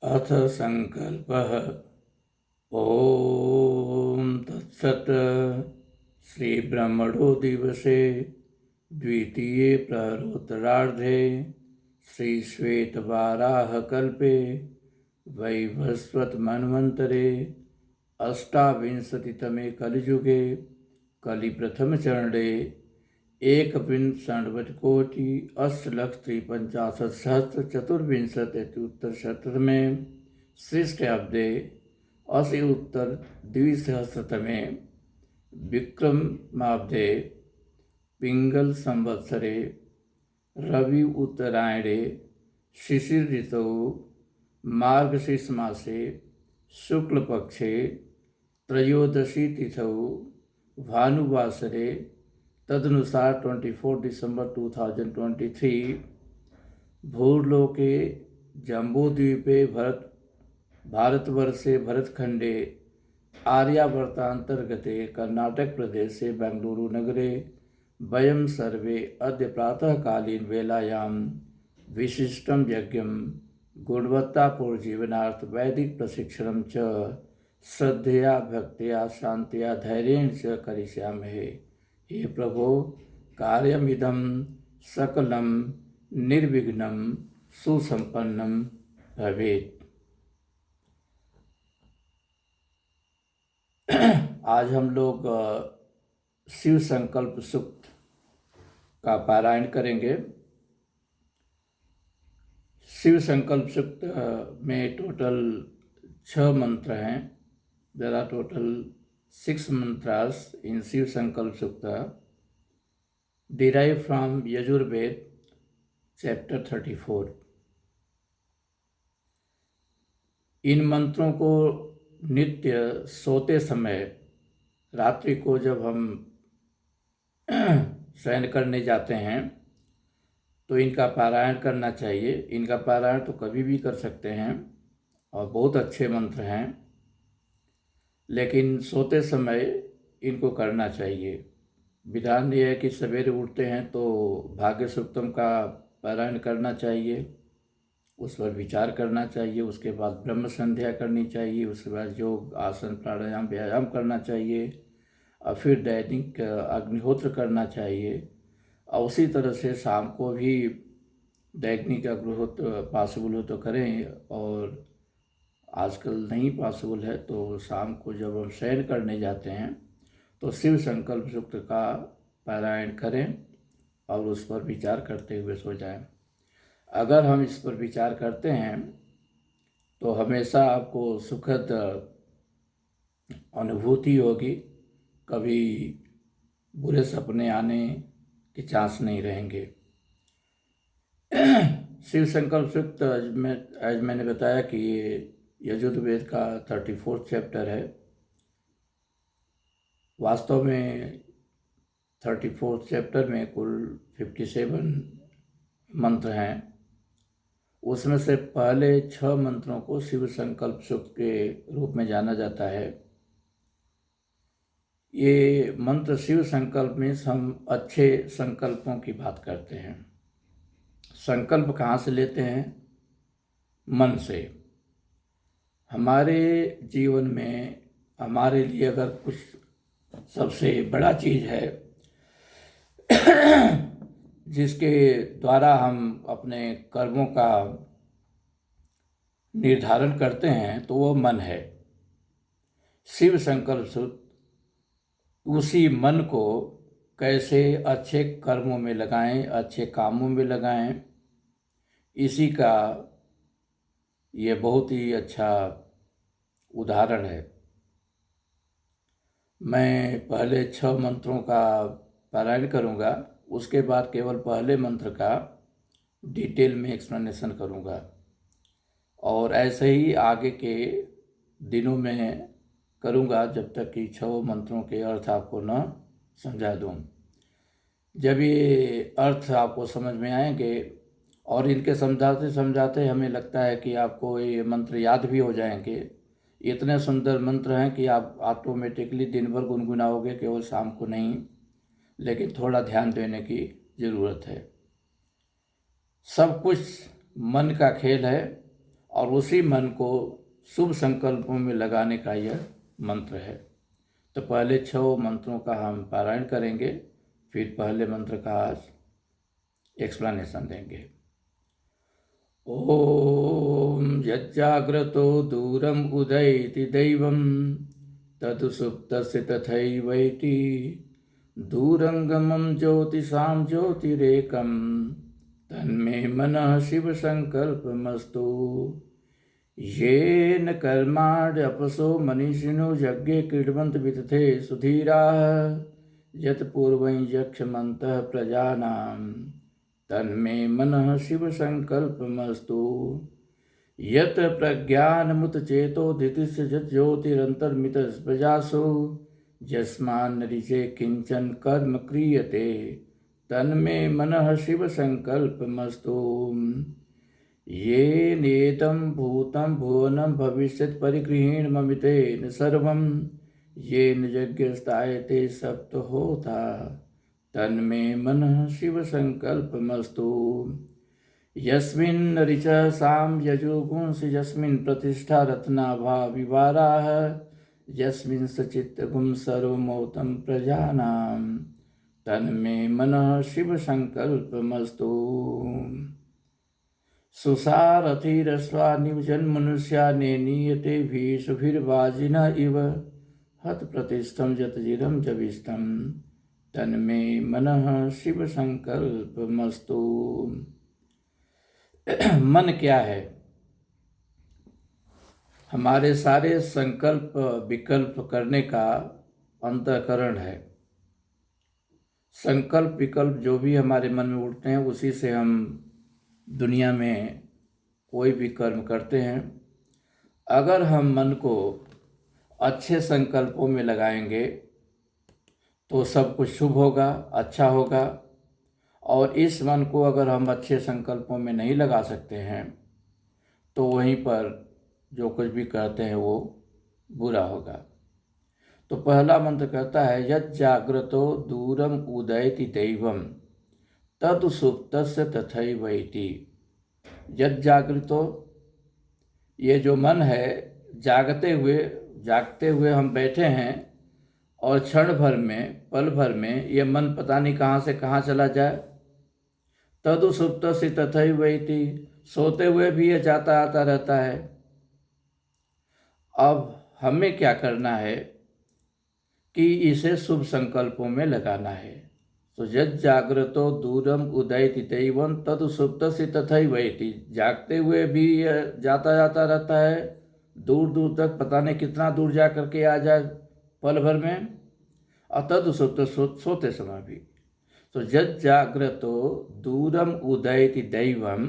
अथ संकल्पः। ॐ तत्सत्। श्रीब्रह्मणो दिवसे द्वितीये प्रहरोत्तरार्धे श्रीश्वेतवाराहकल्पे वैवस्वतमन्वन्तरे अष्टाविंशतितमे कलियुगे कलिप्रथमचरणे एकविंशतिकोटि 8,53,50,चतुर्विंशत्युत्तरशततमे ख्रीष्टाब्दे अस्य उत्तर द्विसहस्रतमे विक्रमाब्दे पिंगल संवत्सरे रवि उत्तरायणे शिशिर ऋतौ मार्गशीर्ष मासे शुक्लपक्षे त्रयोदशी तिथौ भानुवासरे तदनुसार 24 दिसंबर 2023 भूर्लोके जम्बूद्वीपे भारतवर्षे भरतखंडे आर्यावर्तान्तर्गते कर्नाटकप्रदेशे बेंगलुरुनगरे वयं सर्वे अद्य प्रातःकालीन वेलायां विशिष्टं यज्ञं गुणवत्तापूर्णजीवनार्थ वैदिक प्रशिक्षणं च श्रद्धया भक्त्या शान्त्या धैर्येण च करिष्यामहे। हे प्रभो, कार्यमिदं सकलं निर्विघ्नं सुसंपन्नं भवेत्। आज हम लोग शिव संकल्प सूक्त का पारायण करेंगे। शिव संकल्प सूक्त में टोटल 6 मंत्र हैं। There are total 6 mantras in Shiv Sankalp Sukta derived from Yajurved chapter 34। इन मंत्रों को नित्य सोते समय, रात्रि को जब हम शयन करने जाते हैं तो इनका पारायण करना चाहिए। इनका पारायण तो कभी भी कर सकते हैं और बहुत अच्छे मंत्र हैं, लेकिन सोते समय इनको करना चाहिए। विधान ये है कि सवेरे उठते हैं तो भाग्य सूक्तम का पारायण करना चाहिए, उस पर विचार करना चाहिए। उसके बाद ब्रह्म संध्या करनी चाहिए। उसके बाद योग, आसन, प्राणायाम, व्यायाम करना चाहिए और फिर दैनिक अग्निहोत्र करना चाहिए। और उसी तरह से शाम को भी दैनिक अग्निहोत्र पॉसिबल हो तो करें, और आजकल नहीं पॉसिबल है तो शाम को जब हम शयन करने जाते हैं तो शिव संकल्प सूक्त का पारायण करें और उस पर विचार करते हुए सो जाएं। अगर हम इस पर विचार करते हैं तो हमेशा आपको सुखद अनुभूति होगी। कभी बुरे सपने आने के चांस नहीं रहेंगे। शिव संकल्प सूक्त आज मैंने बताया कि ये यजुर्वेद का 34th चैप्टर है। वास्तव में 34th चैप्टर में कुल 57 मंत्र हैं। उसमें से पहले 6 मंत्रों को शिव संकल्प सूक्त के रूप में जाना जाता है। ये मंत्र शिव संकल्प में हम अच्छे संकल्पों की बात करते हैं। संकल्प कहाँ से लेते हैं? मन से। हमारे जीवन में हमारे लिए अगर कुछ सबसे बड़ा चीज़ है जिसके द्वारा हम अपने कर्मों का निर्धारण करते हैं तो वो मन है। शिव संकल्प सूक्त उसी मन को कैसे अच्छे कर्मों में लगाएं, अच्छे कामों में लगाएं, इसी का ये बहुत ही अच्छा उदाहरण है। मैं पहले 6 मंत्रों का पारायण करूंगा, उसके बाद केवल पहले मंत्र का डिटेल में एक्सप्लेनेशन करूंगा, और ऐसे ही आगे के दिनों में करूंगा जब तक कि 6 मंत्रों के अर्थ आपको न समझा दूं। जब ये अर्थ आपको समझ में आएंगे और इनके समझाते समझाते हमें लगता है कि आपको ये मंत्र याद भी हो जाएंगे। इतने सुंदर मंत्र हैं कि आप ऑटोमेटिकली दिन भर गुनगुनाओगे, केवल शाम को नहीं, लेकिन थोड़ा ध्यान देने की ज़रूरत है। सब कुछ मन का खेल है और उसी मन को शुभ संकल्पों में लगाने का यह मंत्र है। तो पहले 6 मंत्रों का हम पारायण करेंगे, फिर पहले मंत्र का आज एक्सप्लेनेशन देंगे। ओम यज्जाग्रतो दूरम उदयति दैवम तदुसुप्तस्य तथैवैति दूरंगमं ज्योतिषां ज्योतिरेकं तन्मे मनः शिव संकल्पमस्तु। येन कर्माण्यपसो मनीषिणो यज्ञे क्रीडवन्त विदथे सुधीराः यत् पूर्वं यक्षमन्तः प्रजानां तन्मे मनः शिव संकल्पमस्तु। यत् प्रज्ञानमुतचेतो धृतिस्य ज्योतिरन्तर्मितः प्रजासु यस्मान्नरिचे किंचन कर्म क्रियते तन्मे मनः शिव संकल्पमस्तु। येनेदं भूतं भुवनं भविष्यत् परिगृहीणममितेन सर्वं येन यज्ञस्तायते सप्तहोता तन्मे मनः शिव संकल्पमस्तु। यस्मिन् ऋचः साम यजुगुंसि यस्मिन् प्रतिष्ठा रत्नाभा विवाराः यस्मिन् सचित्तगुं सर्वमोतं प्रजानां तन्मे मनः शिव संकल्पमस्तु। सुसारथिरस्वा निवजन् मनुष्या नेनीयते भीषुभिर्वाजिनः इव हतप्रतिष्ठं यतजिरं जविष्ठं तन्मे मनः शिव संकल्पमस्तु। मन क्या है? हमारे सारे संकल्प विकल्प करने का अंतःकरण है। संकल्प विकल्प जो भी हमारे मन में उठते हैं उसी से हम दुनिया में कोई भी कर्म करते हैं। अगर हम मन को अच्छे संकल्पों में लगाएंगे तो सब कुछ शुभ होगा, अच्छा होगा। और इस मन को अगर हम अच्छे संकल्पों में नहीं लगा सकते हैं तो वहीं पर जो कुछ भी करते हैं वो बुरा होगा। तो पहला मंत्र कहता है यज्जाग्रतो दूरम उदयति दैवम तद सुप्तस्य तथैवैति। यज्जाग्रतो, ये जो मन है, जागते हुए हम बैठे हैं और क्षण भर में, पल भर में ये मन पता नहीं कहाँ से कहाँ चला जाए। तदु सुप्तस्य तथैवैति, सोते हुए भी ये जाता आता रहता है। अब हमें क्या करना है कि इसे शुभ संकल्पों में लगाना है। तो यज्जाग्रतो दूरम उदयति दैवम तदु सुप्तस्य तथैवैति, जागते हुए भी यह जाता जाता रहता है, दूर दूर तक, पता नहीं कितना दूर जा करके आ जाए पल भर में। और तदु सुप्त, सोते समय भी। तो यज्जाग्रतो दूरम उदयति दैवम,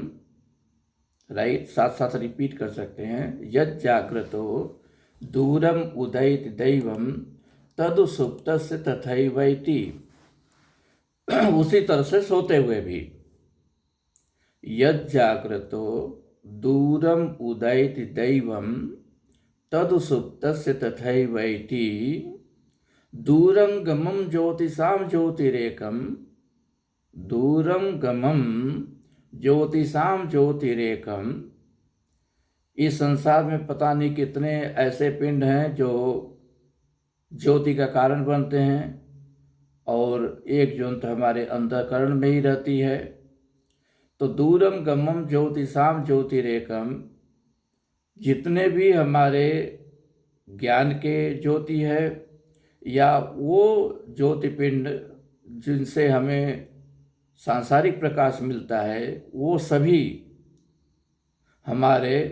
राइट, साथ साथ रिपीट कर सकते हैं। यज्जाग्रतो दूरम उदयति दैवम तदु सुप्तस्य तथैवैति, उसी तरह से सोते हुए भी। यज्जाग्रतो दूरम उदयति दैवम तदु सुप्तस्य तथैवैति दूरं गमं ज्योतिषां ज्योतिरेकं, दूरं गमं ज्योतिषां ज्योतिरेकं। इस संसार में पता नहीं कितने ऐसे पिंड हैं जो ज्योति का कारण बनते हैं और एक ज्योति हमारे अंतःकरण में ही रहती है। तो दूरम गमम ज्योतिषाम ज्योतिरेकम, जितने भी हमारे ज्ञान के ज्योति है या वो ज्योतिपिंड जिनसे हमें सांसारिक प्रकाश मिलता है, वो सभी हमारे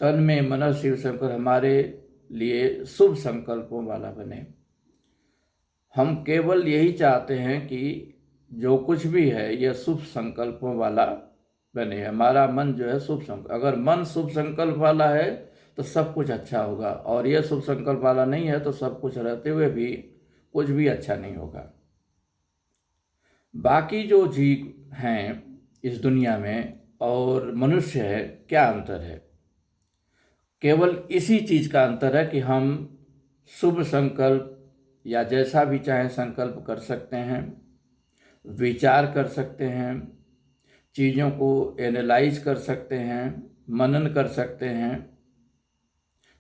तन में मन शिव शंकर हमारे लिए शुभ संकल्पों वाला बने। हम केवल यही चाहते हैं कि जो कुछ भी है यह शुभ संकल्पों वाला बने। हमारा मन जो है शुभ संकल्प, अगर मन शुभ संकल्प वाला है तो सब कुछ अच्छा होगा, और यह शुभ संकल्प वाला नहीं है तो सब कुछ रहते हुए भी कुछ भी अच्छा नहीं होगा। बाकी जो जीव हैं इस दुनिया में और मनुष्य है, क्या अंतर है? केवल इसी चीज़ का अंतर है कि हम शुभ संकल्प या जैसा भी चाहे संकल्प कर सकते हैं, विचार कर सकते हैं, चीज़ों को एनालाइज कर सकते हैं, मनन कर सकते हैं।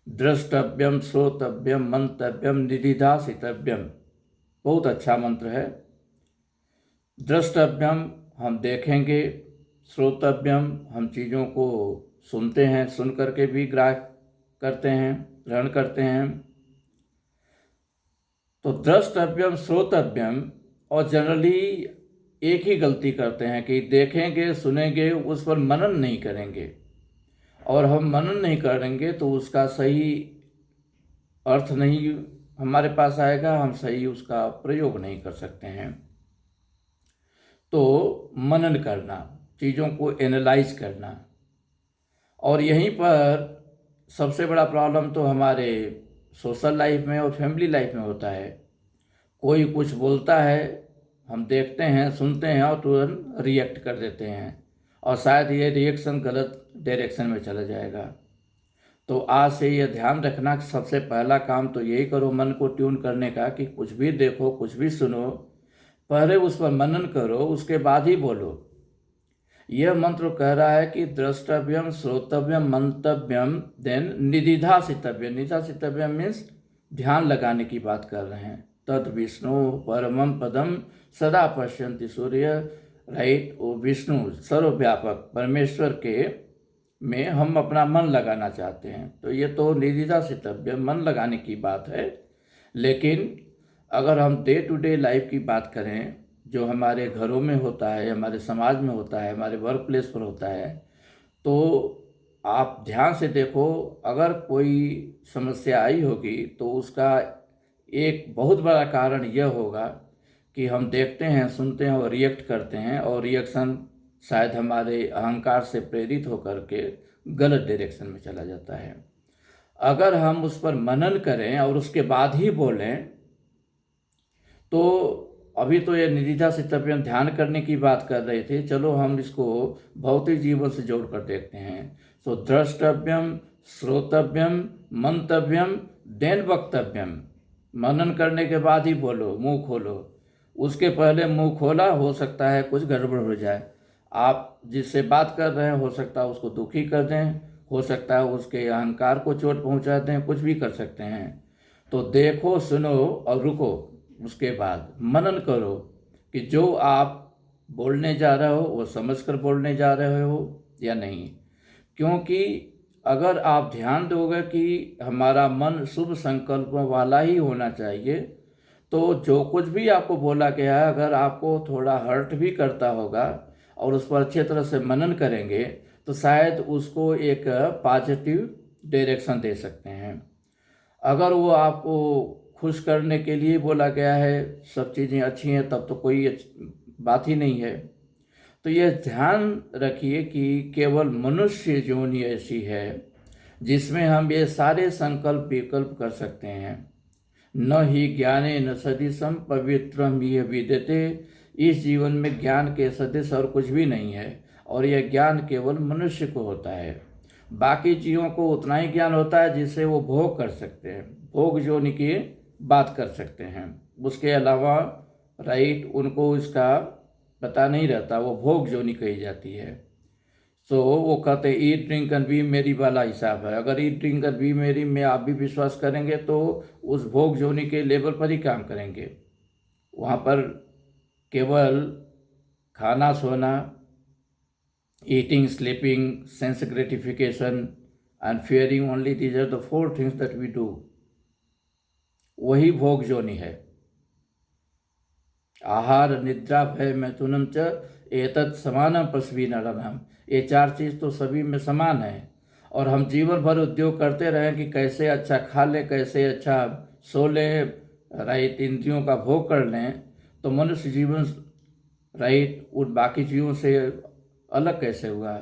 द्रष्टव्यम श्रोतव्यम मंतव्यम निधिध्यासितव्यम, बहुत अच्छा मंत्र है। द्रष्टव्यम हम देखेंगे, श्रोतव्यम हम चीज़ों को सुनते हैं, सुन करके भी ग्राह्य करते हैं, ग्रहण करते हैं। तो द्रष्टव्यम श्रोतव्यम, और जनरली एक ही गलती करते हैं कि देखेंगे सुनेंगे, उस पर मनन नहीं करेंगे, और हम मनन नहीं करेंगे तो उसका सही अर्थ नहीं हमारे पास आएगा, हम सही उसका प्रयोग नहीं कर सकते हैं। तो मनन करना, चीज़ों को एनालाइज करना, और यहीं पर सबसे बड़ा प्रॉब्लम तो हमारे सोशल लाइफ में और फैमिली लाइफ में होता है। कोई कुछ बोलता है, हम देखते हैं सुनते हैं और तुरंत रिएक्ट कर देते हैं, और शायद ये रिएक्शन गलत डायरेक्शन में चला जाएगा। तो आज से ये ध्यान रखना, सबसे पहला काम तो यही करो मन को ट्यून करने का, कि कुछ भी देखो कुछ भी सुनो, पहले उस पर मनन करो, उसके बाद ही बोलो। यह मंत्र कह रहा है कि द्रष्टव्यम श्रोतव्यम मंतव्यम देन निधिध्यासितव्यम। निधिध्यासितव्यम मीन्स ध्यान लगाने की बात कर रहे हैं। तद विष्णु परमम पदम सदा पश्यन्ति सूर्य, राइट। वो विष्णु सर्वव्यापक परमेश्वर के में हम अपना मन लगाना चाहते हैं, तो ये तो निधिध्यासितव्य मन लगाने की बात है। लेकिन अगर हम डे टू डे लाइफ की बात करें, जो हमारे घरों में होता है, हमारे समाज में होता है, हमारे वर्क प्लेस पर होता है, तो आप ध्यान से देखो, अगर कोई समस्या आई होगी तो उसका एक बहुत बड़ा कारण यह होगा कि हम देखते हैं सुनते हैं और रिएक्ट करते हैं, और रिएक्शन शायद हमारे अहंकार से प्रेरित होकर के गलत डायरेक्शन में चला जाता है। अगर हम उस पर मनन करें और उसके बाद ही बोलें, तो अभी तो ये निधिध्यासितव्यम ध्यान करने की बात कर रहे थे, चलो हम इसको भौतिक जीवन से जोड़ कर देखते हैं। तो द्रष्टव्यम श्रोतव्यम मंतव्यम देन वक्तव्यम, मनन करने के बाद ही बोलो, मुंह खोलो। उसके पहले मुंह खोला, हो सकता है कुछ गड़बड़ हो जाए। आप जिससे बात कर रहे हैं हो सकता है उसको दुखी कर दें, हो सकता है उसके अहंकार को चोट पहुंचा दें, कुछ भी कर सकते हैं। तो देखो सुनो और रुको, उसके बाद मनन करो कि जो आप बोलने जा रहे हो वो समझकर बोलने जा रहे हो या नहीं। क्योंकि अगर आप ध्यान दोगे कि हमारा मन शुभ संकल्पों वाला ही होना चाहिए, तो जो कुछ भी आपको बोला गया है, अगर आपको थोड़ा हर्ट भी करता होगा और उस पर अच्छी तरह से मनन करेंगे, तो शायद उसको एक पॉजिटिव डायरेक्शन दे सकते हैं। अगर वो आपको खुश करने के लिए बोला गया है, सब चीज़ें अच्छी हैं, तब तो कोई बात ही नहीं है। तो यह ध्यान रखिए कि केवल मनुष्य योनि ऐसी है जिसमें हम ये सारे संकल्प विकल्प कर सकते हैं। न ही ज्ञाने न सदृशम पवित्रम यह विद्यते, इस जीवन में ज्ञान के सदृश और कुछ भी नहीं है, और यह ज्ञान केवल मनुष्य को होता है। बाकी जीवों को उतना ही ज्ञान होता है जिससे वो भोग कर सकते हैं, भोग योनि की बात कर सकते हैं। उसके अलावा राइट उनको इसका पता नहीं रहता, वो भोग योनि कही जाती है। सो वो कहते हैं ईट ड्रिंक एंड बी मेरी वाला हिसाब है। अगर ईट ड्रिंक एंड बी मेरी में आप भी विश्वास करेंगे तो उस भोग योनि के लेवल पर ही काम करेंगे। वहाँ पर केवल खाना सोना, eating sleeping, sense gratification and fearing only, these are the 4 things that we do, वही भोग योनि है। आहार निद्रा भय मैथुनम च एतत् समानम पशवी नरनम, ये 4 चीज़ तो सभी में समान है। और हम जीवन भर उद्योग करते रहें कि कैसे अच्छा खा लें, कैसे अच्छा सो लें, राइट, इंद्रियों का भोग कर लें, तो मनुष्य जीवन राइट उन बाकी जीवों से अलग कैसे हुआ।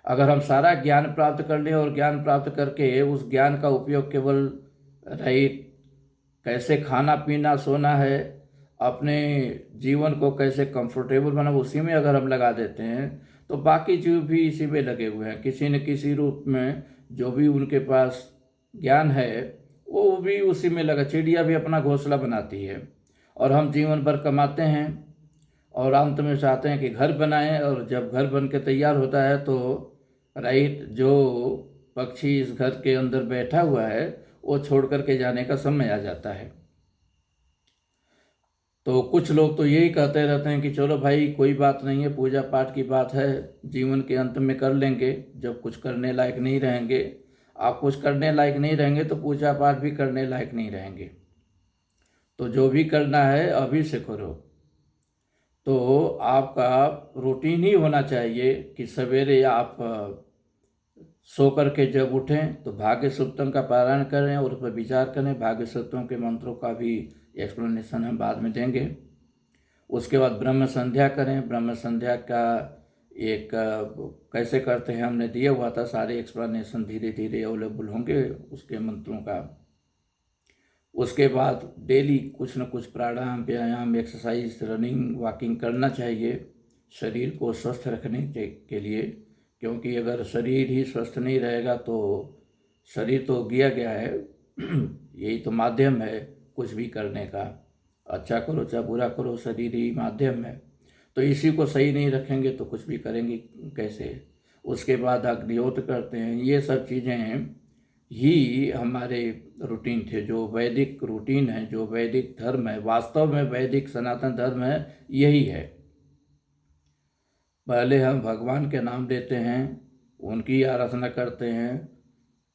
अगर हम सारा ज्ञान प्राप्त कर लें और ज्ञान प्राप्त करके उस ज्ञान का उपयोग केवल राइट कैसे खाना पीना सोना है, अपने जीवन को कैसे कंफर्टेबल बना, उसी में अगर हम लगा देते हैं, तो बाकी जीव भी इसी में लगे हुए हैं किसी न किसी रूप में। जो भी उनके पास ज्ञान है वो भी उसी में लगा। चिड़िया भी अपना घोंसला बनाती है, और हम जीवन भर कमाते हैं और अंत में चाहते हैं कि घर बनाएं, और जब घर बन के तैयार होता है तो राइट। जो पक्षी इस घर के अंदर बैठा हुआ है वो छोड़ करके जाने का समय आ जाता है। तो कुछ लोग तो यही कहते रहते हैं कि चलो भाई कोई बात नहीं है, पूजा पाठ की बात है, जीवन के अंत में कर लेंगे, जब कुछ करने लायक नहीं रहेंगे। आप कुछ करने लायक नहीं रहेंगे तो पूजा पाठ भी करने लायक नहीं रहेंगे। तो जो भी करना है अभी से करो। तो आपका रूटीन ही होना चाहिए कि सवेरे आप सो करके जब उठें तो भाग्य सूक्तम का पारायण करें और उस पर विचार करें। भाग्य सूक्तम के मंत्रों का भी एक्सप्लेनेशन हम बाद में देंगे। उसके बाद ब्रह्म संध्या करें। ब्रह्म संध्या का एक कैसे करते हैं हमने दिया हुआ था, सारे एक्सप्लेनेशन धीरे धीरे अवेलेबल होंगे उसके मंत्रों का। उसके बाद डेली कुछ न कुछ प्राणायाम, व्यायाम, एक्सरसाइज, रनिंग, वॉकिंग करना चाहिए शरीर को स्वस्थ रखने के लिए। क्योंकि अगर शरीर ही स्वस्थ नहीं रहेगा तो शरीर तो दिया गया है यही तो माध्यम है कुछ भी करने का। अच्छा करो चाहे बुरा करो, शरीर ही माध्यम है। तो इसी को सही नहीं रखेंगे तो कुछ भी करेंगे कैसे। उसके बाद अग्निहोत्र करते हैं। ये सब चीज़ें ही हमारे रूटीन थे, जो वैदिक रूटीन है, जो वैदिक धर्म है। वास्तव में वैदिक सनातन धर्म है यही है। पहले हम भगवान के नाम लेते हैं, उनकी आराधना करते हैं,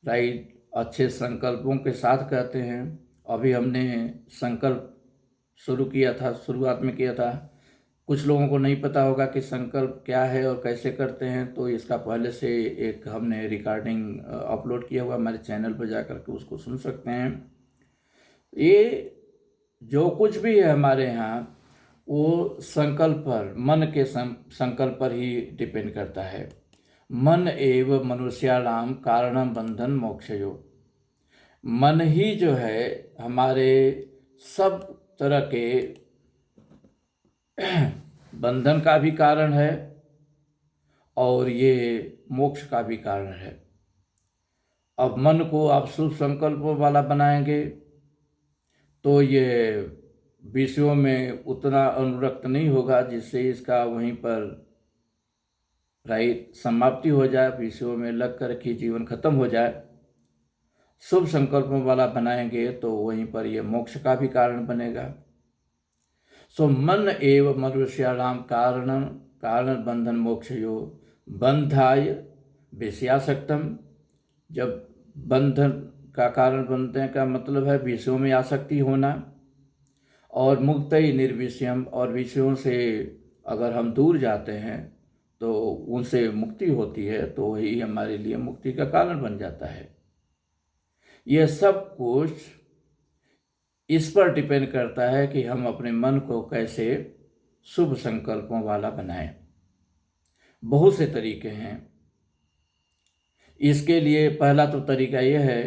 राइट, अच्छे संकल्पों के साथ करते हैं। अभी हमने संकल्प शुरू किया था, शुरुआत में किया था। कुछ लोगों को नहीं पता होगा कि संकल्प क्या है और कैसे करते हैं, तो इसका पहले से एक हमने रिकॉर्डिंग अपलोड किया हुआ, हमारे चैनल पर जा कर के उसको सुन सकते हैं। ये जो कुछ भी है हमारे यहाँ वो संकल्प पर, मन के संकल्प पर ही डिपेंड करता है। मन एव मनुष्याणाम कारणम बंधन मोक्षयो। मन ही जो है हमारे सब तरह के बंधन का भी कारण है और ये मोक्ष का भी कारण है। अब मन को आप शुभ संकल्पों वाला बनाएंगे तो ये विषयों में उतना अनुरक्त नहीं होगा जिससे इसका वहीं पर राइट समाप्ति हो जाए, विषयों में लग कर के जीवन खत्म हो जाए। शुभ संकल्पों वाला बनाएंगे तो वहीं पर ये मोक्ष का भी कारण बनेगा। सो मन एव मनुष्याणाम कारणम कारण बंधन मोक्षयो बंधाय विषयासक्तम। जब बंधन का कारण बनने का मतलब है विषयों में आसक्ति होना, और मुक्त ही निर्विषयम, और विषयों से अगर हम दूर जाते हैं तो उनसे मुक्ति होती है, तो वही हमारे लिए मुक्ति का कारण बन जाता है। यह सब कुछ इस पर डिपेंड करता है कि हम अपने मन को कैसे शुभ संकल्पों वाला बनाएं। बहुत से तरीके हैं इसके लिए। पहला तो तरीका यह है,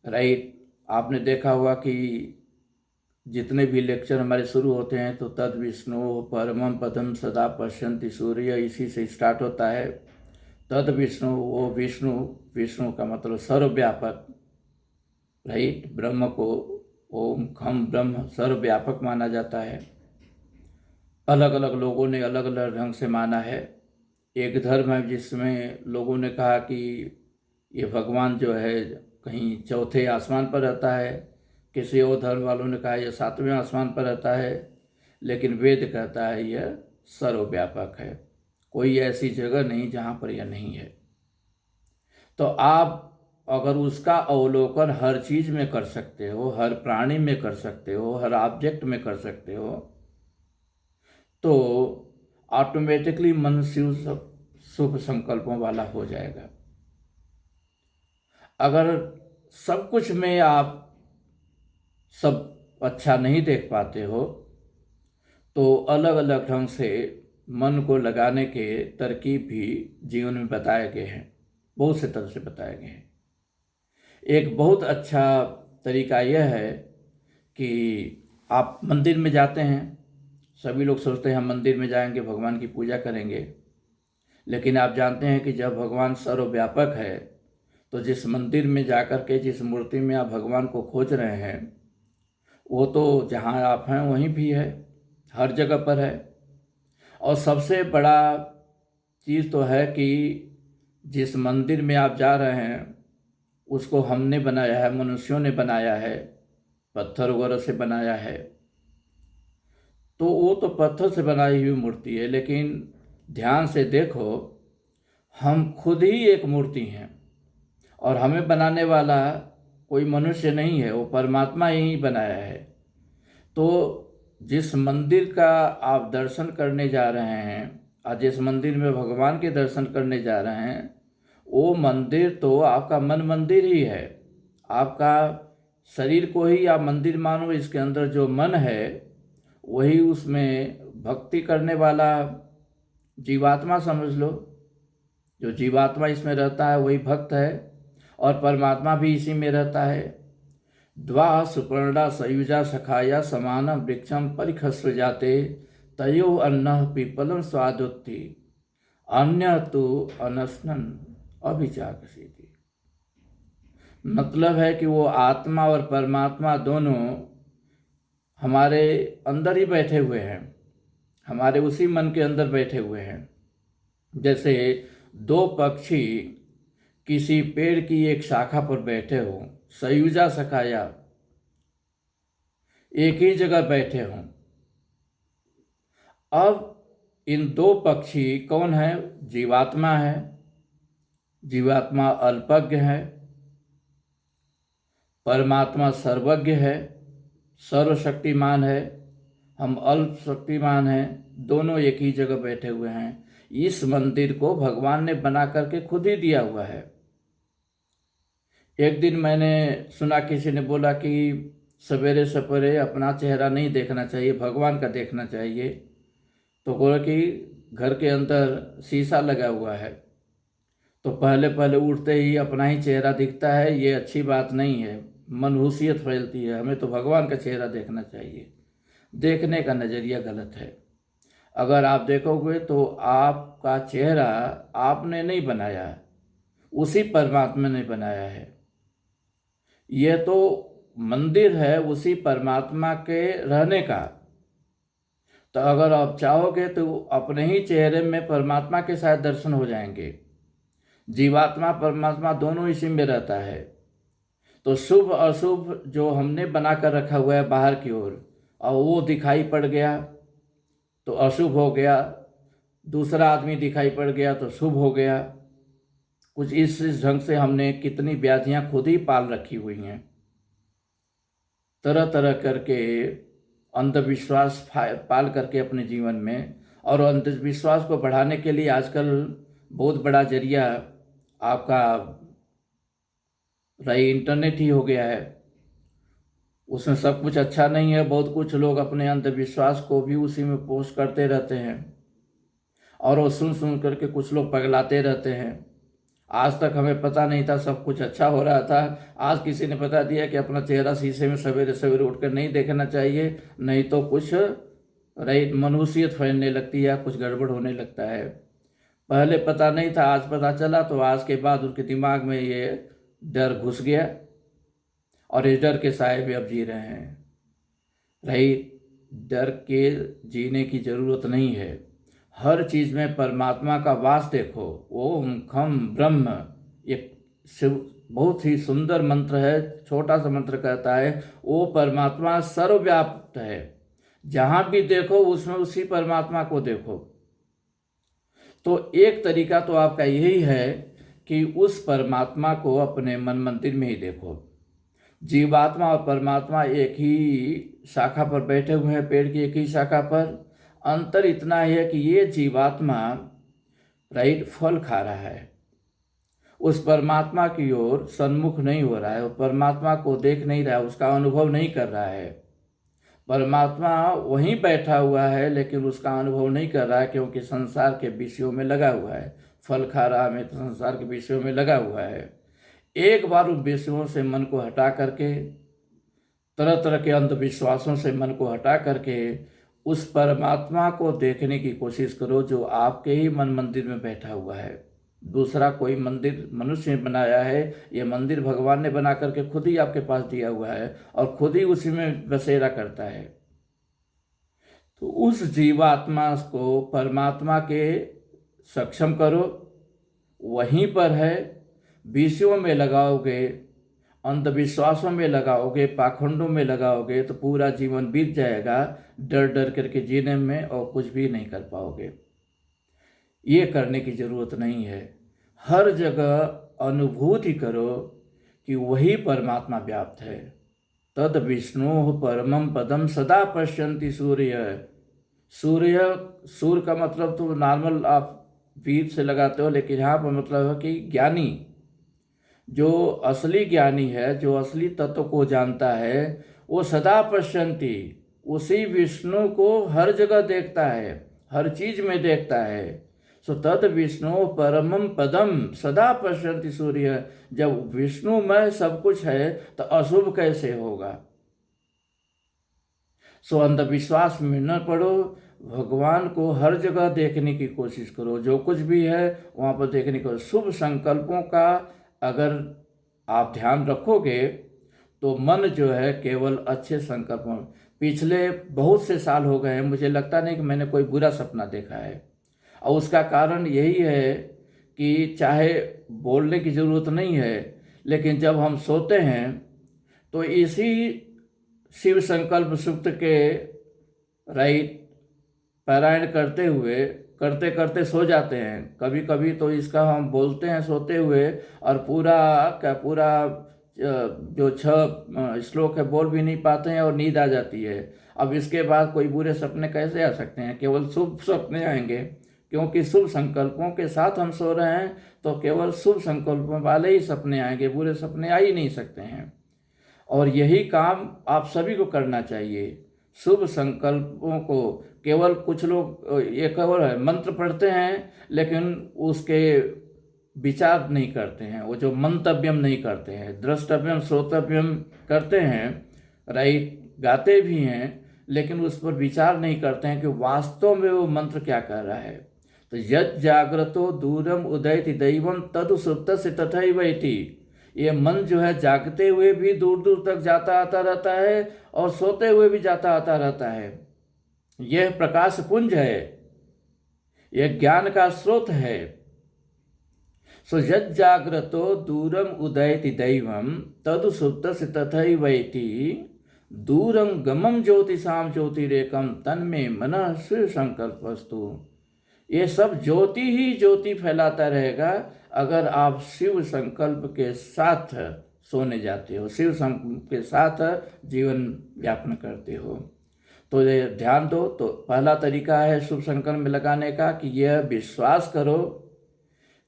राइट, आपने देखा होगा कि जितने भी लेक्चर हमारे शुरू होते हैं तो तद विष्णु परमम पदम सदा पश्यन्ति सूर्य, इसी से स्टार्ट होता है। तद विष्णु, वो विष्णु, विष्णु का मतलब सर्वव्यापक, राइट। ब्रह्म को ओम खम ब्रह्म सर्वव्यापक माना जाता है। अलग अलग लोगों ने अलग अलग ढंग से माना है। एक धर्म है जिसमें लोगों ने कहा कि ये भगवान जो है कहीं चौथे आसमान पर रहता है। किसी और धर्म वालों ने कहा यह सातवें आसमान पर रहता है। लेकिन वेद कहता है यह सर्वव्यापक है, कोई ऐसी जगह नहीं जहाँ पर यह नहीं है। तो आप अगर उसका अवलोकन हर चीज़ में कर सकते हो, हर प्राणी में कर सकते हो, हर ऑब्जेक्ट में कर सकते हो, तो ऑटोमेटिकली मन शुभ संकल्पों वाला हो जाएगा। अगर सब कुछ में आप सब अच्छा नहीं देख पाते हो तो अलग अलग ढंग से मन को लगाने के तरकीब भी जीवन में बताए गए हैं, बहुत से तरह से बताए गए हैं। एक बहुत अच्छा तरीका यह है कि आप मंदिर में जाते हैं। सभी लोग सोचते हैं हम मंदिर में जाएंगे भगवान की पूजा करेंगे, लेकिन आप जानते हैं कि जब भगवान सर्वव्यापक है तो जिस मंदिर में जाकर के जिस मूर्ति में आप भगवान को खोज रहे हैं वो तो जहाँ आप हैं वहीं भी है, हर जगह पर है। और सबसे बड़ा चीज़ तो है कि जिस मंदिर में आप जा रहे हैं उसको हमने बनाया है, मनुष्यों ने बनाया है, पत्थर वगैरह से बनाया है, तो वो तो पत्थर से बनाई हुई मूर्ति है, लेकिन ध्यान से देखो, हम खुद ही एक मूर्ति हैं और हमें बनाने वाला कोई मनुष्य नहीं है, वो परमात्मा ही बनाया है। तो जिस मंदिर का आप दर्शन करने जा रहे हैं और जिस मंदिर में भगवान के दर्शन करने जा रहे हैं, वो मंदिर तो आपका मन मंदिर ही है। आपका शरीर को ही आप मंदिर मानो, इसके अंदर जो मन है वही उसमें भक्ति करने वाला जीवात्मा समझ लो। जो जीवात्मा इसमें रहता है वही भक्त है और परमात्मा भी इसी में रहता है। द्वा सुपर्णा सयुजा सखाया समान वृक्षम परिखस्व जाते तयो अन्न पीपलम स्वादुत्ति अन्य तो अनशनन अभिचाकसीति। मतलब है कि वो आत्मा और परमात्मा दोनों हमारे अंदर ही बैठे हुए हैं, हमारे उसी मन के अंदर बैठे हुए हैं। जैसे दो पक्षी किसी पेड़ की एक शाखा पर बैठे हो, सयुजा सखाया, एक ही जगह बैठे हों। अब इन दो पक्षी कौन है? जीवात्मा है। जीवात्मा अल्पज्ञ है, परमात्मा सर्वज्ञ है, सर्वशक्तिमान है, हम अल्प शक्तिमान हैं। दोनों एक ही जगह बैठे हुए हैं। इस मंदिर को भगवान ने बना करके खुद ही दिया हुआ है। एक दिन मैंने सुना, किसी ने बोला कि सवेरे सवेरे अपना चेहरा नहीं देखना चाहिए, भगवान का देखना चाहिए। तो बोला कि घर के अंदर शीशा लगा हुआ है, तो पहले पहले उठते ही अपना ही चेहरा दिखता है, ये अच्छी बात नहीं है, मनहूसियत फैलती है। हमें तो भगवान का चेहरा देखना चाहिए। देखने का नज़रिया गलत है। अगर आप देखोगे तो आपका चेहरा आपने नहीं बनाया है, उसी परमात्मा ने बनाया है। यह तो मंदिर है उसी परमात्मा के रहने का। तो अगर आप चाहोगे तो अपने ही चेहरे में परमात्मा के साथ दर्शन हो जाएंगे। जीवात्मा परमात्मा दोनों इसी में रहता है। तो शुभ अशुभ जो हमने बना कर रखा हुआ है बाहर की ओर, और वो दिखाई पड़ गया तो अशुभ हो गया, दूसरा आदमी दिखाई पड़ गया तो शुभ हो गया। कुछ इस ढंग से हमने कितनी व्याधियां खुद ही पाल रखी हुई हैं। तरह तरह करके अंधविश्वास पाल करके अपने जीवन में, और अंधविश्वास को बढ़ाने के लिए आजकल बहुत बड़ा जरिया आपका रही इंटरनेट ही हो गया है। उसमें सब कुछ अच्छा नहीं है, बहुत कुछ लोग अपने अंधविश्वास को भी उसी में पोस्ट करते रहते हैं और वो सुन सुन करके कुछ लोग पगलाते रहते हैं। आज तक हमें पता नहीं था, सब कुछ अच्छा हो रहा था। आज किसी ने बता दिया कि अपना चेहरा शीशे में सवेरे सवेरे उठकर नहीं देखना चाहिए, नहीं तो कुछ रही मनहूसियत फैलने लगती है, कुछ गड़बड़ होने लगता है। पहले पता नहीं था, आज पता चला, तो आज के बाद उनके दिमाग में ये डर घुस गया और इस डर के साए में अब जी रहे हैं। रही डर के जीने की जरूरत नहीं है। हर चीज में परमात्मा का वास देखो। ओम खम ब्रह्म, ये बहुत ही सुंदर मंत्र है, छोटा सा मंत्र कहता है वो परमात्मा सर्वव्याप्त है। जहां भी देखो उसमें उसी परमात्मा को देखो। तो एक तरीका तो आपका यही है कि उस परमात्मा को अपने मन मंदिर में ही देखो। जीवात्मा और परमात्मा एक ही शाखा पर बैठे हुए हैं, पेड़ की एक ही शाखा पर। अंतर इतना ही है कि ये जीवात्मा फल खा रहा है, उस परमात्मा की ओर सन्मुख नहीं हो रहा है, वो परमात्मा को देख नहीं रहा है, उसका अनुभव नहीं कर रहा है। परमात्मा वहीं बैठा हुआ है लेकिन उसका अनुभव नहीं कर रहा है, क्योंकि संसार के विषयों में लगा हुआ है। फल खा रहा है, तो संसार के विषयों में लगा हुआ है। एक बार उन विषयों से मन को हटा करके, तरह तरह के अंधविश्वासों से मन को हटा करके उस परमात्मा को देखने की कोशिश करो जो आपके ही मन मंदिर में बैठा हुआ है। दूसरा कोई मंदिर मनुष्य ने बनाया है, ये मंदिर भगवान ने बना करके खुद ही आपके पास दिया हुआ है और खुद ही उसी में बसेरा करता है। तो उस जीवात्मा को परमात्मा के सक्षम करो, वहीं पर है। विषयों में लगाओगे, अंधविश्वासों में लगाओगे, पाखंडों में लगाओगे तो पूरा जीवन बीत जाएगा डर डर करके जीने में, और कुछ भी नहीं कर पाओगे। ये करने की ज़रूरत नहीं है। हर जगह अनुभूति करो कि वही परमात्मा व्याप्त है। तद विष्णु परमम पदम सदा पश्यन्ति सूर्य। सूर्य का मतलब तो नॉर्मल आप वीर से लगाते हो, लेकिन यहाँ पर मतलब है कि ज्ञानी, जो असली ज्ञानी है, जो असली तत्व को जानता है, वो सदा पश्यन्ति, उसी विष्णु को हर जगह देखता है, हर चीज में देखता है। सो तद विष्णु परमम पदम सदा पश्यन्ति सूर्य। जब विष्णु में सब कुछ है तो अशुभ कैसे होगा। सो अंधविश्वास में न पड़ो, भगवान को हर जगह देखने की कोशिश करो, जो कुछ भी है वहाँ पर देखने को। शुभ संकल्पों का अगर आप ध्यान रखोगे तो मन जो है केवल अच्छे संकल्पों। पिछले बहुत से साल हो गए हैं, मुझे लगता नहीं कि मैंने कोई बुरा सपना देखा है, और उसका कारण यही है कि चाहे बोलने की ज़रूरत नहीं है, लेकिन जब हम सोते हैं तो इसी शिव संकल्प सूक्त के राइट पारायण करते करते सो जाते हैं। कभी कभी तो इसका हम बोलते हैं सोते हुए, और पूरा जो 6 श्लोक है बोल भी नहीं पाते हैं और नींद आ जाती है। अब इसके बाद कोई बुरे सपने कैसे आ सकते हैं, केवल शुभ सपने आएंगे, क्योंकि शुभ संकल्पों के साथ हम सो रहे हैं, तो केवल शुभ संकल्पों वाले ही सपने आएंगे, बुरे सपने आ ही नहीं सकते हैं। और यही काम आप सभी को करना चाहिए। शुभ संकल्पों को केवल कुछ लोग ये केवल है मंत्र पढ़ते हैं, लेकिन उसके विचार नहीं करते हैं, वो जो मंतव्यम नहीं करते हैं, द्रष्टव्यम श्रोतव्यम करते हैं, राइट, गाते भी हैं, लेकिन उस पर विचार नहीं करते हैं कि वास्तव में वो मंत्र क्या कर रहा है। तो यद जागृतो दूरम उदयति दैवम तद सुप्त से तथैव इति। ये मन जो है जागते हुए भी दूर दूर तक जाता आता रहता है, और सोते हुए भी जाता आता रहता है। यह प्रकाश पुंज है, यह ज्ञान का स्रोत है। सो यद जागृतो दूरम उदयति दैवम तद सुप्त तथैवैति दूरम गमम ज्योतिषाम ज्योतिरेकम तन्मे मनः शिव संकल्पस्तु। ये सब ज्योति ही ज्योति फैलाता रहेगा अगर आप शिव संकल्प के साथ सोने जाते हो, शिव संकल्प के साथ जीवन यापन करते हो। तो ये ध्यान दो। तो पहला तरीका है शुभ संकल्प में लगाने का कि यह विश्वास करो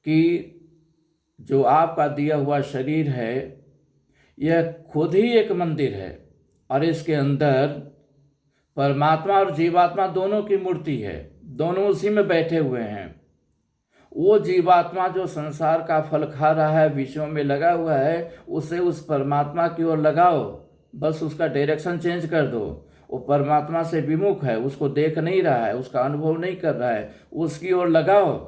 कि जो आपका दिया हुआ शरीर है यह खुद ही एक मंदिर है, और इसके अंदर परमात्मा और जीवात्मा दोनों की मूर्ति है, दोनों उसी में बैठे हुए हैं। वो जीवात्मा जो संसार का फल खा रहा है, विषयों में लगा हुआ है, उसे उस परमात्मा की ओर लगाओ, बस उसका डायरेक्शन चेंज कर दो। वो परमात्मा से विमुख है, उसको देख नहीं रहा है, उसका अनुभव नहीं कर रहा है, उसकी ओर लगाओ।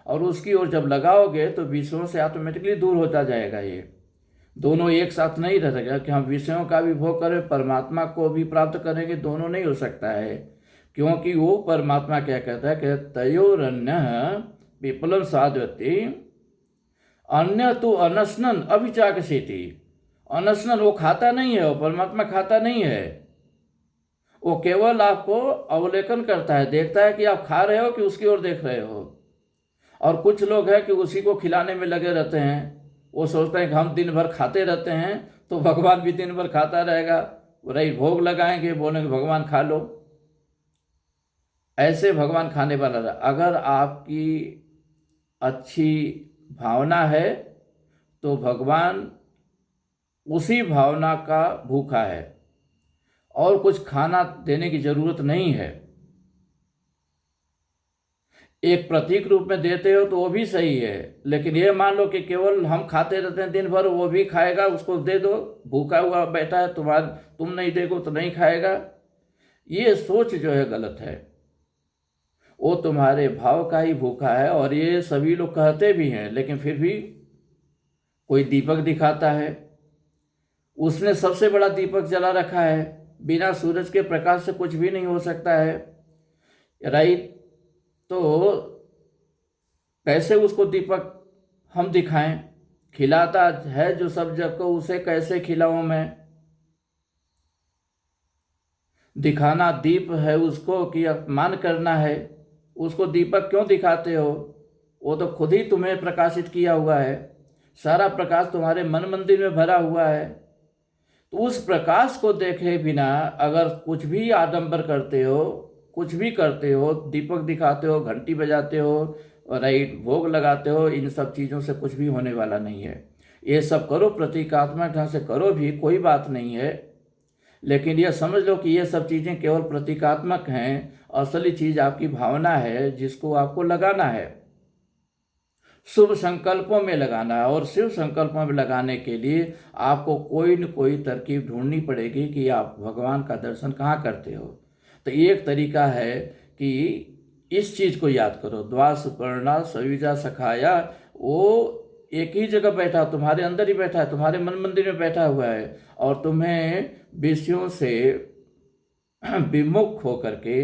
और उसकी ओर जब लगाओगे तो विषयों से ऑटोमेटिकली दूर होता जाएगा। ये दोनों एक साथ नहीं रह सकेगा कि हम विषयों का भी भोग करें, परमात्मा को भी प्राप्त करेंगे, दोनों नहीं हो सकता है। क्योंकि वो परमात्मा क्या कहता है कि तयोरन्य विपुलम साधवती अन्य तो अनशनन अभिचाकशीति। अनशनन वो खाता नहीं है, वो परमात्मा खाता नहीं है, वो केवल आपको अवलोकन करता है, देखता है कि आप खा रहे हो कि उसकी ओर देख रहे हो। और कुछ लोग हैं कि उसी को खिलाने में लगे रहते हैं, वो सोचते हैं कि हम दिन भर खाते रहते हैं तो भगवान भी दिन भर खाता रहेगा, वही भोग लगाएंगे, बोलेंगे भगवान खा लो। ऐसे भगवान खाने वाला रहा। अगर आपकी अच्छी भावना है तो भगवान उसी भावना का भूखा है, और कुछ खाना देने की जरूरत नहीं है। एक प्रतीक रूप में देते हो तो वो भी सही है, लेकिन ये मान लो कि केवल हम खाते रहते हैं दिन भर, वो भी खाएगा, उसको दे दो, भूखा हुआ बैठा है, तुम नहीं देखो तो नहीं खाएगा। ये सोच जो है गलत है। वो तुम्हारे भाव का ही भूखा है, और ये सभी लोग कहते भी हैं, लेकिन फिर भी कोई दीपक दिखाता है, उसने सबसे बड़ा दीपक जला रखा है, बिना सूरज के प्रकाश से कुछ भी नहीं हो सकता है, राइट। तो कैसे उसको दीपक हम दिखाएं? खिलाता है जो सब जग को, उसे कैसे खिलाऊं मैं? दिखाना दीप है उसको कि अपमान करना है? उसको दीपक क्यों दिखाते हो? वो तो खुद ही तुम्हें प्रकाशित किया हुआ है। सारा प्रकाश तुम्हारे मन मंदिर में भरा हुआ है। तो उस प्रकाश को देखे बिना अगर कुछ भी आडंबर करते हो, कुछ भी करते हो, दीपक दिखाते हो, घंटी बजाते हो, और राइट भोग लगाते हो, इन सब चीज़ों से कुछ भी होने वाला नहीं है। ये सब करो, प्रतीकात्मक ढंग से करो भी, कोई बात नहीं है, लेकिन यह समझ लो कि ये सब चीज़ें केवल प्रतीकात्मक हैं। असली चीज़ आपकी भावना है, जिसको आपको लगाना है, शुभ संकल्पों में लगाना है। और शुभ संकल्पों में लगाने के लिए आपको कोई न कोई तरकीब ढूंढनी पड़ेगी कि आप भगवान का दर्शन कहाँ करते हो। तो एक तरीका है कि इस चीज़ को याद करो, द्वा सुपर्णा सयुजा सखाया, वो एक ही जगह बैठा, तुम्हारे अंदर ही बैठा है, तुम्हारे मन मंदिर में बैठा हुआ है, और तुम्हें विषयों से विमुख होकर के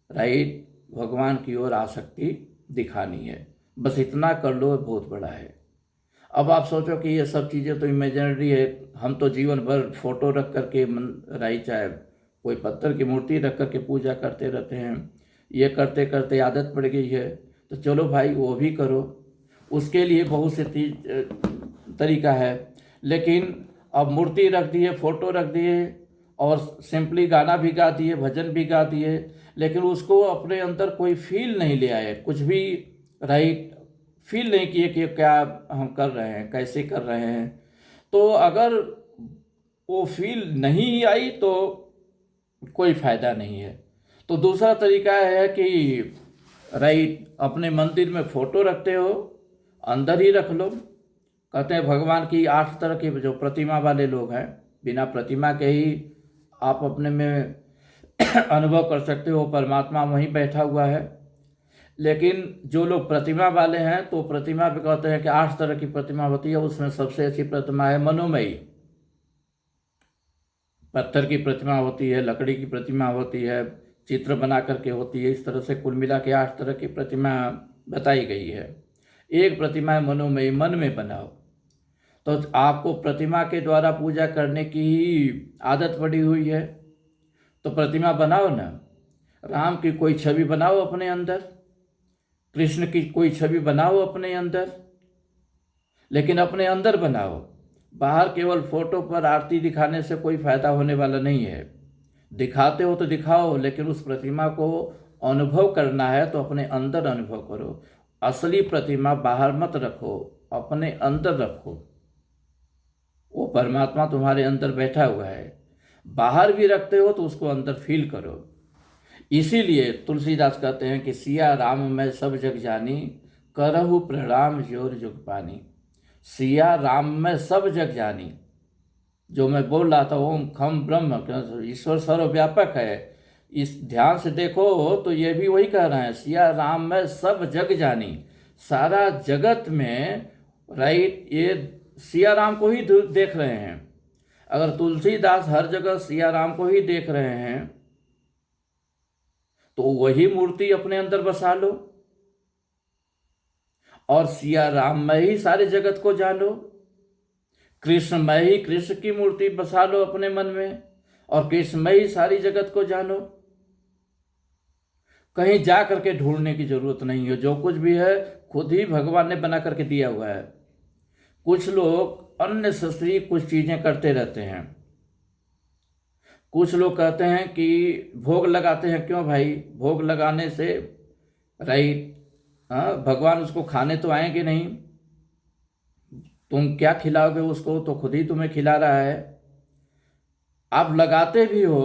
राइट भगवान की ओर आसक्ति दिखानी है। बस इतना कर लो, बहुत बड़ा है। अब आप सोचो कि ये सब चीज़ें तो इमेजिनरी है, हम तो जीवन भर फोटो रख करके राइट, चाहे कोई पत्थर की मूर्ति रख करके पूजा करते रहते हैं। ये करते करते आदत पड़ गई है, तो चलो भाई वो भी करो। उसके लिए बहुत से तरीका है। लेकिन अब मूर्ति रख दिए, फोटो रख दिए, और सिंपली गाना भी गा दिए, भजन भी गा दिए, लेकिन उसको अपने अंदर कोई फील नहीं ले आए, कुछ भी राइट फील नहीं किए कि क्या हम कर रहे हैं, कैसे कर रहे हैं। तो अगर वो फील नहीं आई तो कोई फायदा नहीं है। तो दूसरा तरीका है कि राइट अपने मंदिर में फोटो रखते हो, अंदर ही रख लो। कहते हैं भगवान की 8 तरह के जो प्रतिमा वाले लोग हैं, बिना प्रतिमा के ही आप अपने में अनुभव कर सकते हो, परमात्मा वहीं बैठा हुआ है। लेकिन जो लोग प्रतिमा वाले हैं, तो प्रतिमा पे कहते हैं कि 8 तरह की प्रतिमा होती है, उसमें सबसे अच्छी प्रतिमा है मनोमयी। पत्थर की प्रतिमा होती है, लकड़ी की प्रतिमा होती है, चित्र बना करके होती है। इस तरह से कुल मिला के 8 तरह की प्रतिमा बताई गई है। एक प्रतिमा है मनोमयी, मन में बनाओ। तो आपको प्रतिमा के द्वारा पूजा करने की ही आदत पड़ी हुई है, तो प्रतिमा बनाओ ना। राम की कोई छवि बनाओ अपने अंदर, कृष्ण की कोई छवि बनाओ अपने अंदर, लेकिन अपने अंदर बनाओ। बाहर केवल फोटो पर आरती दिखाने से कोई फायदा होने वाला नहीं है। दिखाते हो तो दिखाओ, लेकिन उस प्रतिमा को अनुभव करना है तो अपने अंदर अनुभव करो। असली प्रतिमा बाहर मत रखो, अपने अंदर रखो। वो परमात्मा तुम्हारे अंदर बैठा हुआ है। बाहर भी रखते हो तो उसको अंदर फील करो। इसीलिए तुलसीदास कहते हैं कि सिया राम मैं सब जग जानी, करहु प्रणाम जोर जुग पानी। सिया राम में सब जग जानी, जो मैं बोल रहा था ओम खम ब्रह्म, ईश्वर सर्वव्यापक है। इस ध्यान से देखो तो ये भी वही कह रहे हैं, सिया राम में सब जग जानी, सारा जगत में राइट ये सिया राम को ही देख रहे हैं। अगर तुलसीदास हर जगह सिया राम को ही देख रहे हैं, तो वही मूर्ति अपने अंदर बसा लो, और सिया राम में ही सारे जगत को जानो। कृष्ण में ही कृष्ण की मूर्ति बसा लो अपने मन में, और कृष्ण में ही सारी जगत को जानो। कहीं जा करके ढूंढने की जरूरत नहीं है, जो कुछ भी है खुद ही भगवान ने बना करके दिया हुआ है। कुछ लोग अन्य शास्त्रीय कुछ चीजें करते रहते हैं। कुछ लोग कहते हैं कि भोग लगाते हैं, क्यों भाई? भोग लगाने से राइट भगवान उसको खाने तो आएंगे नहीं, तुम क्या खिलाओगे उसको, तो खुद ही तुम्हें खिला रहा है। आप लगाते भी हो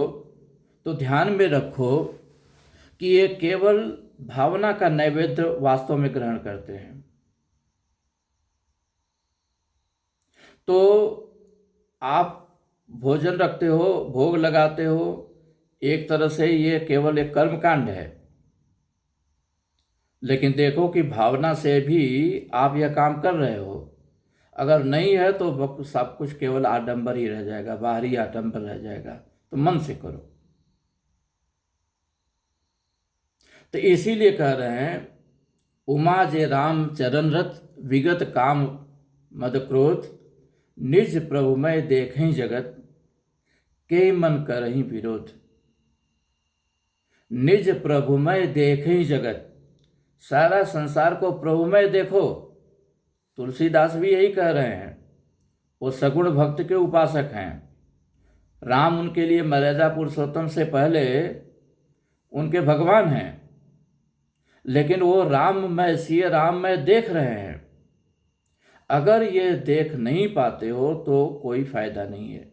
तो ध्यान में रखो कि ये केवल भावना का नैवेद्य वास्तव में ग्रहण करते हैं। तो आप भोजन रखते हो, भोग लगाते हो, एक तरह से ये केवल एक कर्मकांड है। लेकिन देखो कि भावना से भी आप यह काम कर रहे हो। अगर नहीं है तो सब कुछ केवल आडंबर ही रह जाएगा, बाहरी आडंबर रह जाएगा। तो मन से करो। तो इसीलिए कह रहे हैं, उमा जे राम चरण रत विगत काम मद क्रोध, निज प्रभुमय देखहीं जगत, के मन करहीं विरोध। निज प्रभुमय देखहीं जगत, सारा संसार को प्रभुमय देखो। तुलसीदास भी यही कह रहे हैं। वो सगुण भक्त के उपासक हैं। राम उनके लिए मर्यादा पुरुषोत्तम से पहले उनके भगवान हैं, लेकिन वो राममय सिय राममय देख रहे हैं। अगर ये देख नहीं पाते हो तो कोई फायदा नहीं है।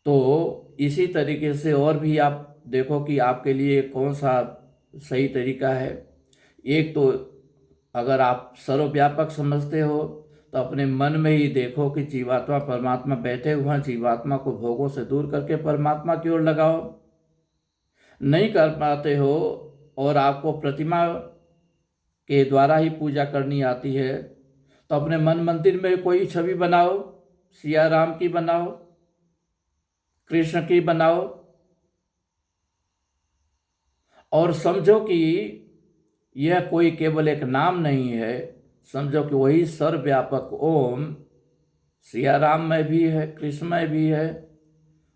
तो इसी तरीके से और भी आप देखो कि आपके लिए कौन सा सही तरीका है। एक तो अगर आप सर्वव्यापक समझते हो तो अपने मन में ही देखो कि जीवात्मा परमात्मा बैठे हुए हैं, जीवात्मा को भोगों से दूर करके परमात्मा की ओर लगाओ। नहीं कर पाते हो और आपको प्रतिमा के द्वारा ही पूजा करनी आती है तो अपने मन मंदिर में कोई छवि बनाओ, सिया राम की बनाओ, कृष्ण की बनाओ, और समझो कि यह कोई केवल एक नाम नहीं है। समझो कि वही सर्वव्यापक ओम सिया राम में भी है, कृष्ण में भी है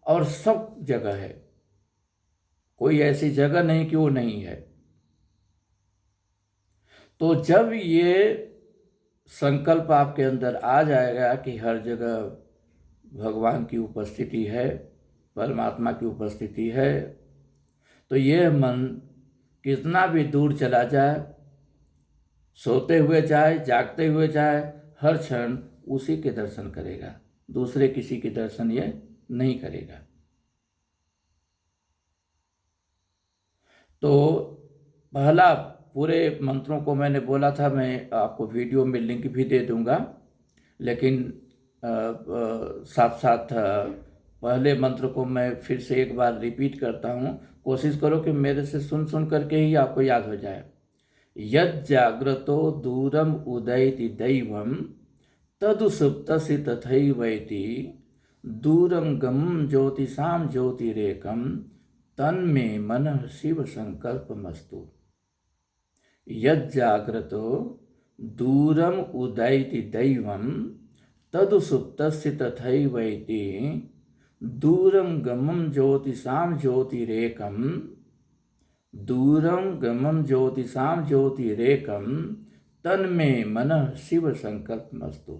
और सब जगह है। कोई ऐसी जगह नहीं कि वो नहीं है। तो जब ये संकल्प आपके अंदर आ जाएगा कि हर जगह भगवान की उपस्थिति है, परमात्मा की उपस्थिति है, तो यह मन कितना भी दूर चला जाए, सोते हुए चाहे जागते हुए चाहे, हर क्षण उसी के दर्शन करेगा, दूसरे किसी के दर्शन ये नहीं करेगा। तो पहला पूरे मंत्रों को मैंने बोला था, मैं आपको वीडियो में लिंक भी दे दूंगा, लेकिन साथ साथ पहले मंत्र को मैं फिर से एक बार रिपीट करता हूँ। कोशिश करो कि मेरे से सुन सुन करके ही आपको याद हो जाए। यद जाग्रतो दूरम उदयति दैवम, तदु सुप्तसि तथैवैति, दूरम गमं ज्योतिषां ज्योतिरेकम, तन्मे मनः शिव संकल्पमस्तु। यद जाग्रतो दूरम उदयति दैवम, तदु सुप्तस्य तथैवैति, दूरं गमं ज्योतिषां ज्योतिरेकं, दूरं गमं ज्योतिषां ज्योतिरेकं, तन्मे मनः शिव संकल्पमस्तु।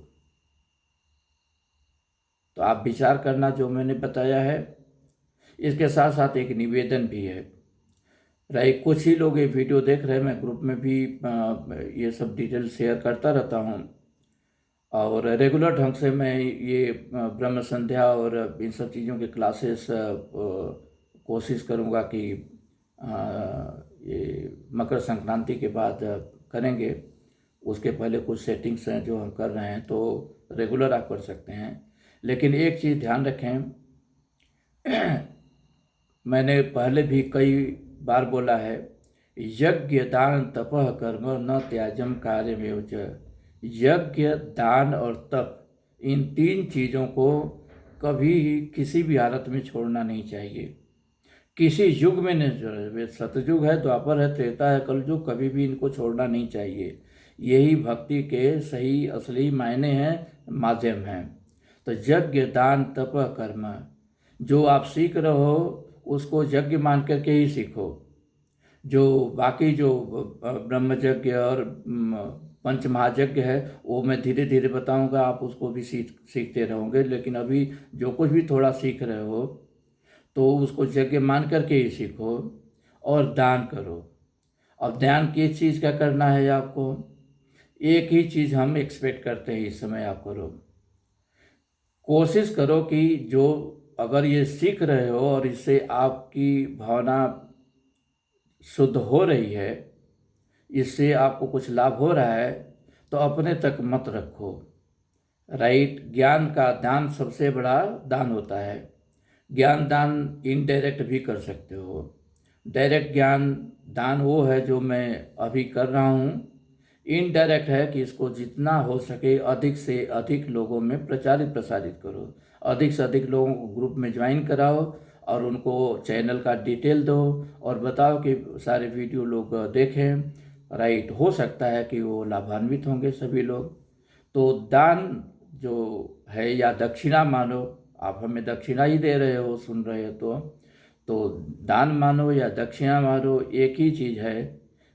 तो आप विचार करना जो मैंने बताया है। इसके साथ साथ एक निवेदन भी है। रहे कुछ ही लोग ये वीडियो देख रहे हैं, मैं ग्रुप में भी ये सब डिटेल शेयर करता रहता हूँ और रेगुलर ढंग से मैं ये ब्रह्म संध्या और इन सब चीज़ों के क्लासेस कोशिश करूँगा कि ये मकर संक्रांति के बाद करेंगे। उसके पहले कुछ सेटिंग्स हैं जो हम कर रहे हैं, तो रेगुलर आप कर सकते हैं। लेकिन एक चीज़ ध्यान रखें, मैंने पहले भी कई बार बोला है, यज्ञ दान तपः कर्म न त्याजम कार्यमेव च। यज्ञ, दान और तप, इन तीन चीज़ों को कभी किसी भी हालत में छोड़ना नहीं चाहिए। किसी युग में नहीं छोड़ना। सतयुग है, द्वापर है, त्रेता है, कलयुग, कभी भी इनको छोड़ना नहीं चाहिए। यही भक्ति के सही असली मायने हैं, माध्यम हैं। तो यज्ञ दान तप कर्म, जो आप सीख रहे हो उसको यज्ञ मान करके ही सीखो। जो बाकी जो ब्रह्मयज्ञ और पंच महायज्ञ है वो मैं धीरे धीरे बताऊंगा, आप उसको भी सीखते रहोगे। लेकिन अभी जो कुछ भी थोड़ा सीख रहे हो तो उसको यज्ञ मान करके ही सीखो और दान करो। अब दान किस चीज़ का करना है आपको? एक ही चीज़ हम एक्सपेक्ट करते हैं इस समय आप करो। कोशिश करो कि जो अगर ये सीख रहे हो और इससे आपकी भावना शुद्ध हो रही है, इससे आपको कुछ लाभ हो रहा है, तो अपने तक मत रखो। राइट? ज्ञान का दान सबसे बड़ा दान होता है। ज्ञान दान इनडायरेक्ट भी कर सकते हो। डायरेक्ट ज्ञान दान वो है जो मैं अभी कर रहा हूँ। इनडायरेक्ट है कि इसको जितना हो सके अधिक से अधिक लोगों में प्रसारित करो। अधिक से अधिक लोगों को ग्रुप में ज्वाइन कराओ और उनको चैनल का डिटेल दो और बताओ कि सारे वीडियो लोग देखें, राइट, हो सकता है कि वो लाभान्वित होंगे सभी लोग। तो दान जो है या दक्षिणा मानो, आप हमें दक्षिणा ही दे रहे हो, सुन रहे हो तो दान मानो या दक्षिणा मानो एक ही चीज़ है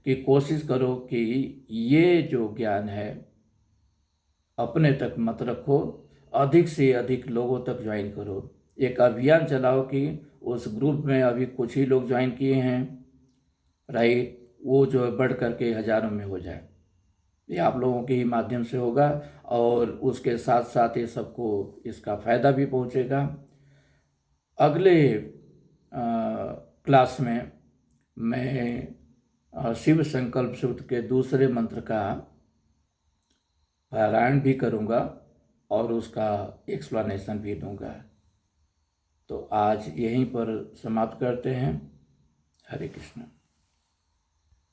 कि कोशिश करो कि ये जो ज्ञान है अपने तक मत रखो, अधिक से अधिक लोगों तक ज्वाइन करो। एक अभियान चलाओ कि उस ग्रुप में अभी कुछ ही लोग ज्वाइन किए हैं, राइट, वो जो है बढ़ करके हज़ारों में हो जाए। ये आप लोगों के ही माध्यम से होगा और उसके साथ साथ ये सबको इसका फ़ायदा भी पहुंचेगा। अगले क्लास में मैं शिव संकल्प सूत्र के दूसरे मंत्र का पारायण भी करूँगा और उसका एक्सप्लेनेशन भी दूंगा। तो आज यहीं पर समाप्त करते हैं। हरे कृष्ण।